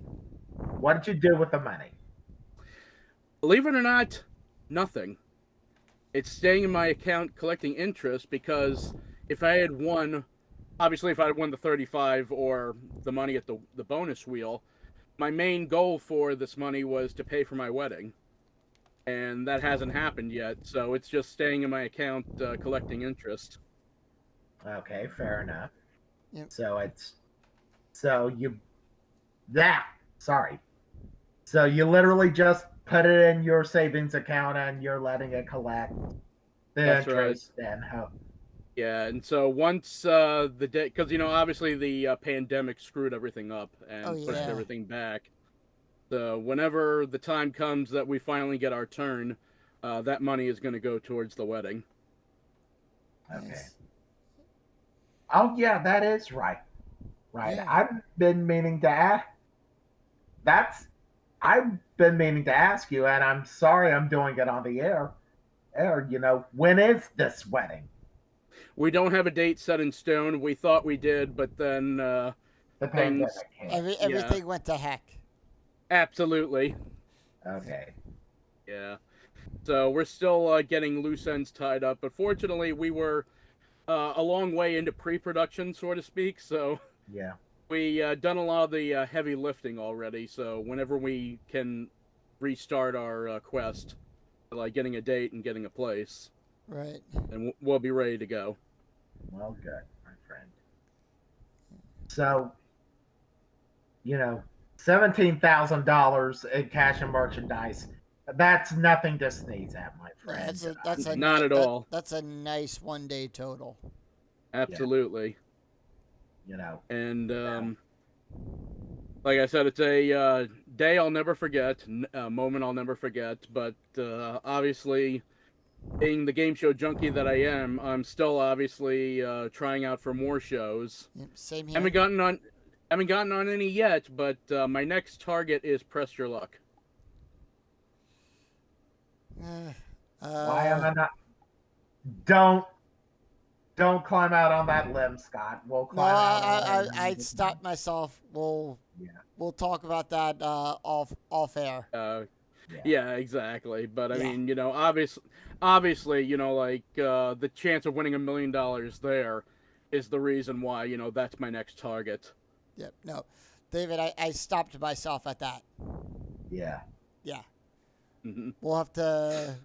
What did you do with the money? Believe it or not, nothing. It's staying in my account collecting interest because if I had won, obviously if I had won the 35 or the money at the bonus wheel, my main goal for this money was to pay for my wedding. And that hasn't happened yet, so it's just staying in my account collecting interest. Okay, fair enough. Yep. So you literally just put it in your savings account and you're letting it collect the That's interest and hope. Yeah, and so once the day, because obviously the pandemic screwed everything up and pushed everything back. So whenever the time comes that we finally get our turn, that money is going to go towards the wedding. Okay. Nice. Oh yeah, that is right. Right. Yeah. I've been meaning to ask you, and I'm sorry I'm doing it on the air. When is this wedding? we don't have a date set in stone. We thought we did, but then The things. pandemic hit. Everything went to heck. Absolutely. Okay. Yeah. So we're still getting loose ends tied up. But fortunately, we were a long way into pre-production, so to speak. So Yeah. we done a lot of the heavy lifting already. So whenever we can restart our quest, like getting a date and getting a place, Right. and we'll be ready to go. Well, good, my friend. So, $17,000 in cash and merchandise. That's nothing to sneeze at, my Yeah, friend. Not at all. that's a nice 1 day total. Absolutely. You know, And like I said, it's a day I'll never forget, a moment I'll never forget. But obviously, being the game show junkie that I am, I'm still obviously trying out for more shows. Yep, same here. Haven't gotten on any yet, but my next target is Press Your Luck. why am I not? Don't don't climb out on that limb, Scott. We'll No, climb out on it. I'd stop myself. Yeah. We'll talk about that off air. Yeah, exactly. But I Yeah. mean, obviously, like the chance of winning $1 million there is the reason why that's my next target. Yep. No, David, I stopped myself at that. Yeah. Yeah. Hmm. We'll have to.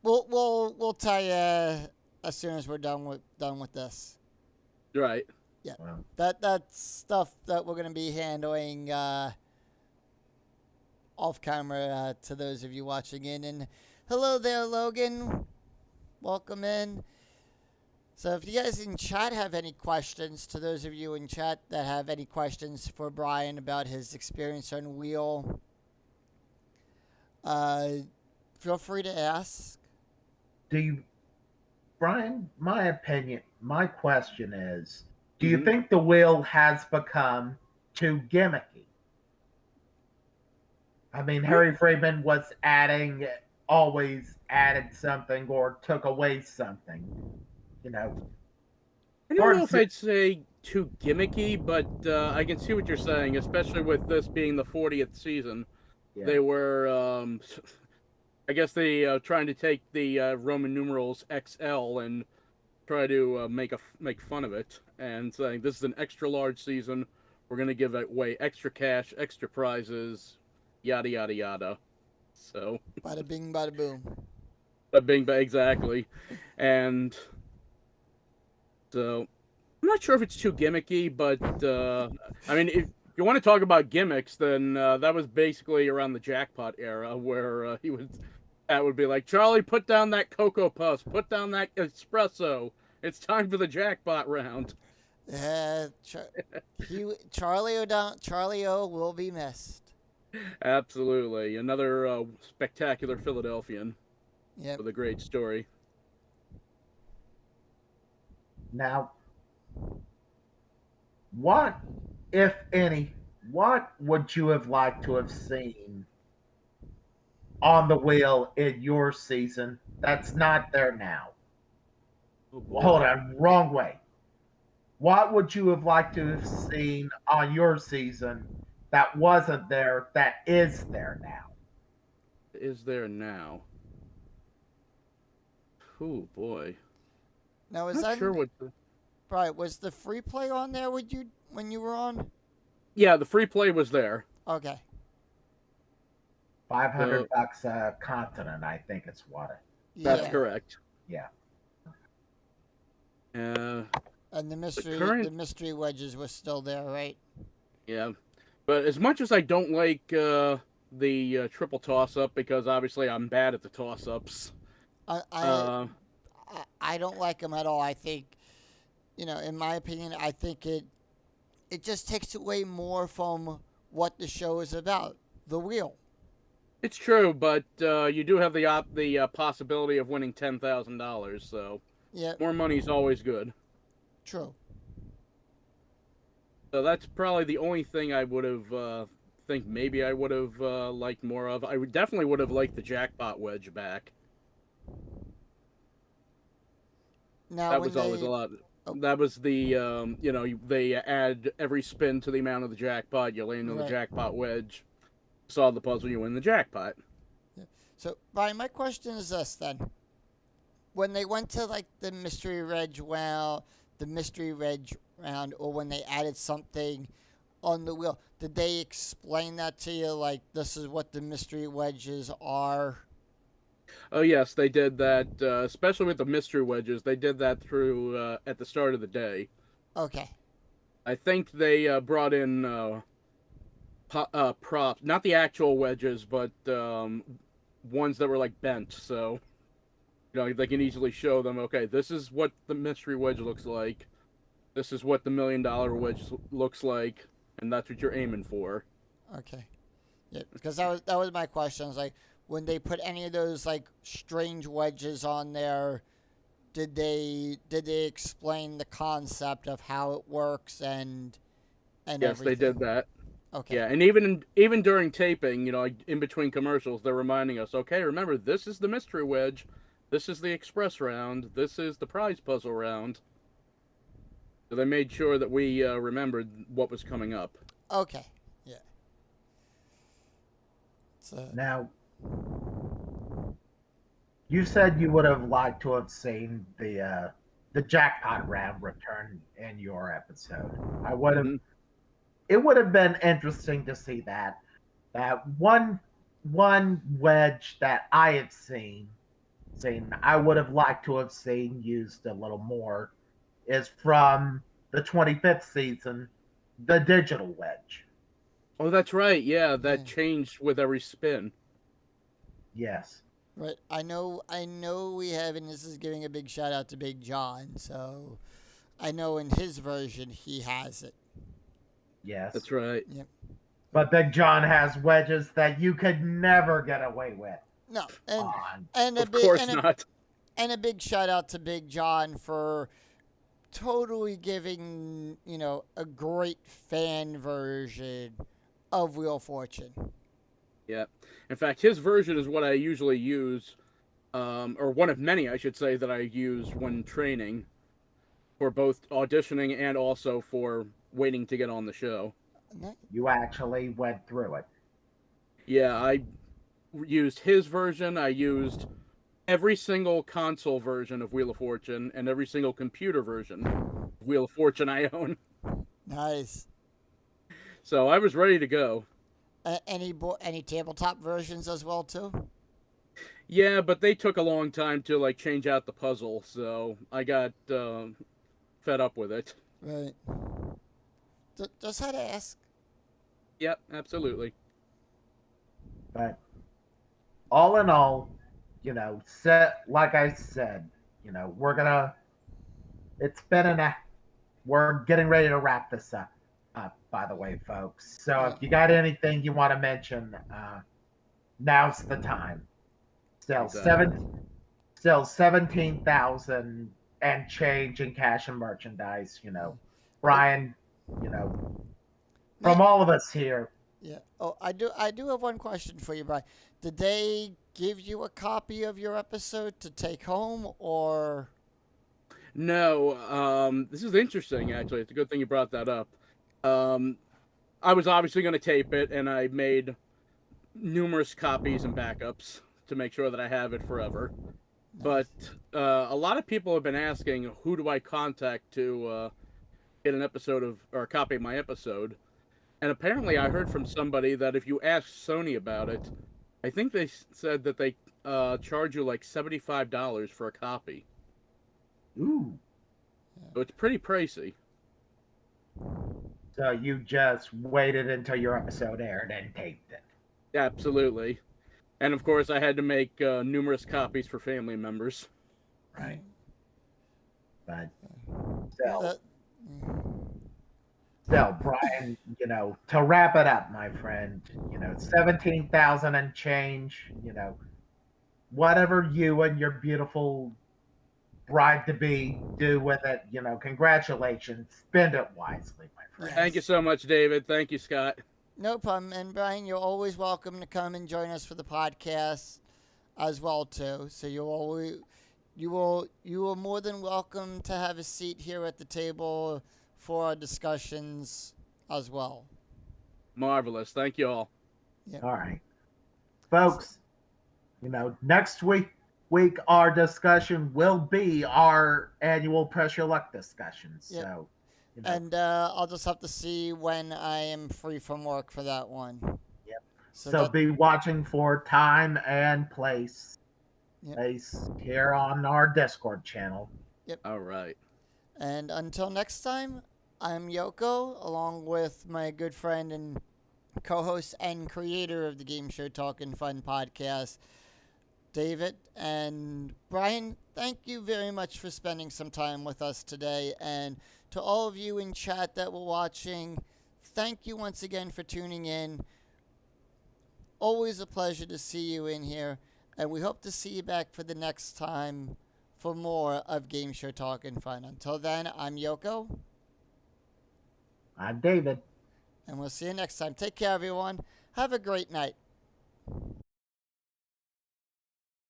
We'll tell you as soon as we're done with this. Right. Yeah. Well, That's stuff that we're gonna be handling off camera to those of you watching in. And hello there, Logan. Welcome in. So if you guys in chat have any questions, to those of you in chat that have any questions for Brian about his experience on Wheel, feel free to ask. do you, Brian? My opinion, my question is: do you Mhm. think the wheel has become too gimmicky? I mean, Harry Freeman was always added something or took away something. You know, I don't know if I'd say too gimmicky, but I can see what you're saying, especially with this being the 40th season. Yeah. They were, I guess they trying to take the Roman numerals XL and try to make fun of it and saying this is an extra large season. We're gonna give away extra cash, extra prizes, yada yada yada. So, Bada bing, bada boom. exactly, and so I'm not sure if it's too gimmicky, but I mean, if you want to talk about gimmicks, then that was basically around the jackpot era where that would be like, Charlie, put down that Cocoa Puffs, put down that espresso. It's time for the jackpot round. Charlie O will be missed. Absolutely, another spectacular Philadelphian Yep. with a great story. Now, what, if any, what would you have liked to have seen on the wheel in your season that's not there now? Oh, Hold on, wrong way. What would you have liked to have seen on your season that wasn't there that is there now? Is there now? Oh boy. Now I'm not sure what. Right, was the free play on there with you when you were on? Yeah, the free play was there. Okay. $500 a continent, I think it's what. That's Yeah. correct. Yeah. And the mystery wedges were still there, right? Yeah, but as much as I don't like the triple toss up, because obviously I'm bad at the toss ups. I don't like them at all. I think, in my opinion, I think it just takes away more from what the show is about, the wheel. It's true, but you do have the possibility of winning $10,000, so yeah, more money is always good. True. So that's probably the only thing I would have think maybe I would have liked more of. I definitely would have liked the jackpot wedge back. Now That when was always a they lot. oh, That was the they add every spin to the amount of the jackpot. You land on the right. jackpot wedge, solve the puzzle, you win the jackpot. Yeah. So Brian, my question is this then: when they went to like the mystery reg round, or when they added something on the wheel, did they explain that to you? Like this is what the mystery wedges are. Oh yes, they did that, especially with the mystery wedges. They did that through at the start of the day. Okay. I think they brought in props, not the actual wedges, but ones that were like bent. So they can easily show them. Okay, this is what the mystery wedge looks like. This is what the $1 million wedge looks like, and that's what you're aiming for. Okay. Yeah, because that was my question. I was like, when they put any of those like strange wedges on there, did they explain the concept of how it works and Yes, they did everything? that. Okay. Yeah, and even during taping, like in between commercials, they're reminding us, okay, remember this is the mystery wedge, this is the express round, this is the prize puzzle round. So they made sure that we remembered what was coming up. Okay. Yeah. So Now, you said you would have liked to have seen the jackpot round return in your episode. I would have. Hmm. It would have been interesting to see that. That one wedge that I have seen I would have liked to have seen used a little more is from the 25th season, the digital wedge. Oh, that's right. Yeah, yeah. that changed with every spin. Yes. Right. I know we have, and this is giving a big shout out to Big John. So I know in his version he has it. Yes. That's right. Yep. But Big John has wedges that you could never get away with No, on. and a Of big course not. and a big shout out to Big John for totally giving a great fan version of Wheel of Fortune. Yeah. In fact, his version is what I usually use, or one of many, I should say, that I use when training for both auditioning and also for waiting to get on the show. You actually went through it. Yeah, I used his version. I used every single console version of Wheel of Fortune and every single computer version of Wheel of Fortune I own. Nice. So I was ready to go. Any tabletop versions as well too? Yeah, but they took a long time to like change out the puzzle, so I got fed up with it. Right. Just had to ask. Yep, absolutely. But all in all, set like I said, we're gonna. It's been We're getting ready to wrap this up. By the way, folks. So Yeah. if you got anything you want to mention, now's the time. Still Exactly. still 17,000 and change in cash and merchandise. Brian. You know, My, from all of us here. yeah. Oh, I do have one question for you, Brian. Did they give you a copy of your episode to take home, or? No, this is interesting actually. It's a good thing you brought that up. Um, I was obviously going to tape it, and I made numerous copies and backups to make sure that I have it forever. But Nice. a lot of people have been asking, who do I contact to get an episode of or a copy of my episode? And apparently, I heard from somebody that if you ask Sony about it, I think they said that they charge you like $75 for a copy. Ooh. So it's pretty pricey. So you just waited until your episode aired and taped it. Absolutely. And of course, I had to make numerous copies for family members. Right. But Yeah, still, mm, Brian, to wrap it up, my friend, 17,000 and change, whatever you and your beautiful bride to be do with it, congratulations. Spend it wisely, my friend. Thank you so much, David. Thank you, Scott. no problem. And Brian, you're always welcome to come and join us for the podcast as well too. So you'll always you are more than welcome to have a seat here at the table for our discussions as well. Marvelous. Thank you all. Yep. All right, folks. Next week our discussion will be our annual Press Your Luck discussions. Yep. So, And I'll just have to see when I am free from work for that one. Yep. So, So be watching for time and place. Yep. Place here on our Discord channel. Yep. All right. And until next time, I'm Yoko, along with my good friend and co-host and creator of the Game Show Talkin' Fun podcast, David. And Brian, thank you very much for spending some time with us today. And to all of you in chat that were watching, thank you once again for tuning in. Always a pleasure to see you in here. And we hope to see you back for the next time for more of Game Show Talkin' Fun. Until then, I'm Yoko. I'm David. And we'll see you next time. Take care, everyone. Have a great night.